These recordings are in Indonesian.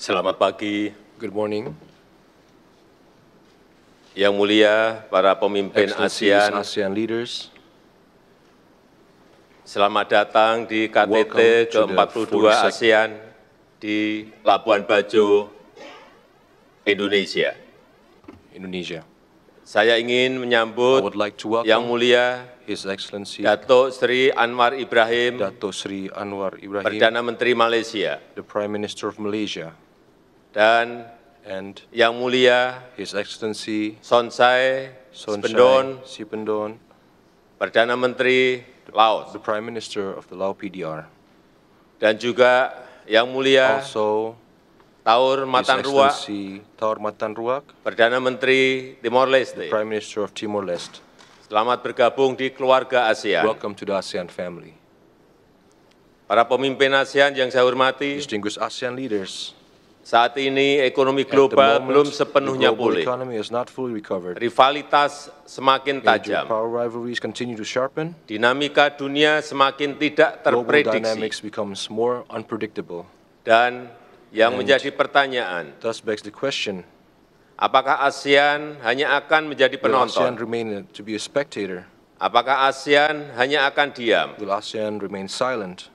Selamat pagi, Good morning, Yang Mulia para pemimpin Excellencies, ASEAN. ASEAN leaders. Selamat datang di KTT Welcome to the ke-42 42nd ASEAN di Labuan Bajo, Indonesia. Indonesia. Saya ingin I menyambut would like to Yang welcome Mulia His Excellency Datuk Seri Anwar Ibrahim, Dato Sri Anwar Ibrahim, Perdana Menteri Malaysia, the Prime Minister of Malaysia, dan and Yang Mulia His Excellency Sonsai Sipendon, Sonchai Sipendon, Perdana Menteri Laos, the Prime Minister of the Lao PDR. dan juga Yang Mulia Also, Taur His Matan Ruak, Excellency Taur Matan Ruak, Perdana Menteri Timor Leste. Prime Minister of Timor-Leste. Selamat bergabung di keluarga ASEAN. Welcome to the ASEAN family. Para pemimpin ASEAN yang saya hormati, Distinguished ASEAN leaders, saat ini ekonomi at the global moment, belum the sepenuhnya global pulih. economy is not fully recovered. Rivalitas semakin Major tajam. power rivalries continue to sharpen. Dinamika dunia semakin tidak Global terprediksi. dynamics becomes more unpredictable. Dan yang And menjadi pertanyaan, Thus begs the question, apakah ASEAN hanya akan menjadi will ASEAN penonton? remain to be a spectator? Apakah ASEAN hanya akan diam? Will ASEAN remain silent?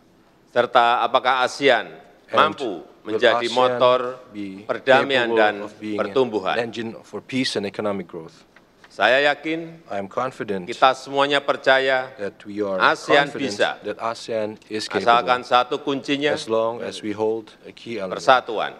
Serta apakah ASEAN And mampu will menjadi ASEAN motor be perdamaian capable dan of being pertumbuhan? an engine for peace and economic growth? Saya yakin I am confident kita semuanya percaya that we are ASEAN confident bisa. that ASEAN is asalkan capable satu kuncinya, as long as we hold a key element, persatuan.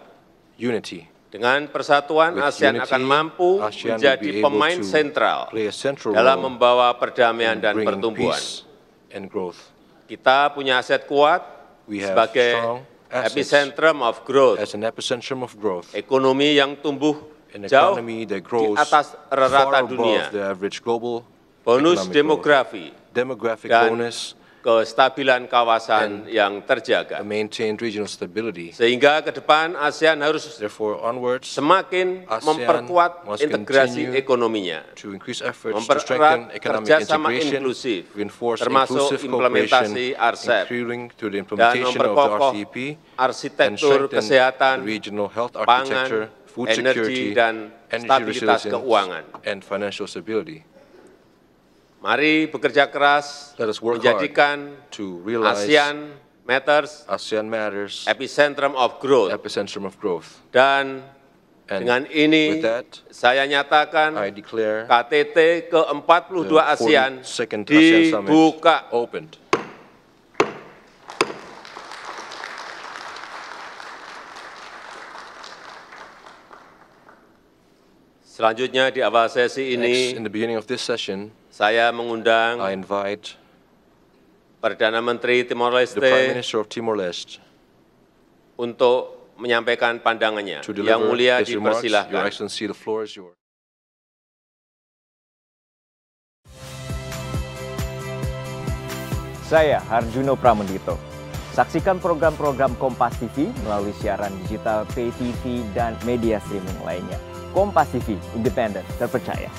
unity. Dengan persatuan, With ASEAN unity, akan mampu ASEAN will menjadi be able pemain to sentral play a central dalam role membawa perdamaian in dan bringing pertumbuhan. peace and growth. Kita punya aset kuat We have sebagai strong assets epicentrum of growth, as an epicentrum of growth, ekonomi yang tumbuh an jauh economy di that grows atas far rata above dunia, the average global bonus economic growth, demografi, demographic dan bonus, kestabilan kawasan and yang a terjaga. maintained regional stability. Sehingga ke depan ASEAN harus Therefore, onwards, semakin ASEAN memperkuat must integrasi continue ekonominya, to increase efforts to mempererat strengthen economic kerjasama integration, inklusif, reinforce termasuk inclusive cooperation, implementasi RCEP, including through the dan implementation of the memperkokoh RCEP, and arsitektur strengthen kesehatan, the regional health pangan, architecture, food energi, security, dan energy stabilitas resilience, keuangan. and financial stability. Mari bekerja keras Let us work menjadikan hard to realize ASEAN Matters ASEAN Matters, epicentrum of growth. epicentrum of growth. Dan And dengan ini with that, saya nyatakan I declare KTT ke-42 the ASEAN 42nd ASEAN Summit dibuka. opened. Selanjutnya di awal sesi Next, ini in the beginning of this session, saya I mengundang invite Perdana Menteri Timor the Prime Leste Minister of Timor-Leste untuk menyampaikan pandangannya. to Yang deliver mulia his remarks. Your dipersilahkan. Excellency, the floor is yours. Saya Harjuno Pramendito. Saksikan program-program Kompas TV melalui siaran digital, pay TV, dan media streaming lainnya. Kompas TV, independen, terpercaya.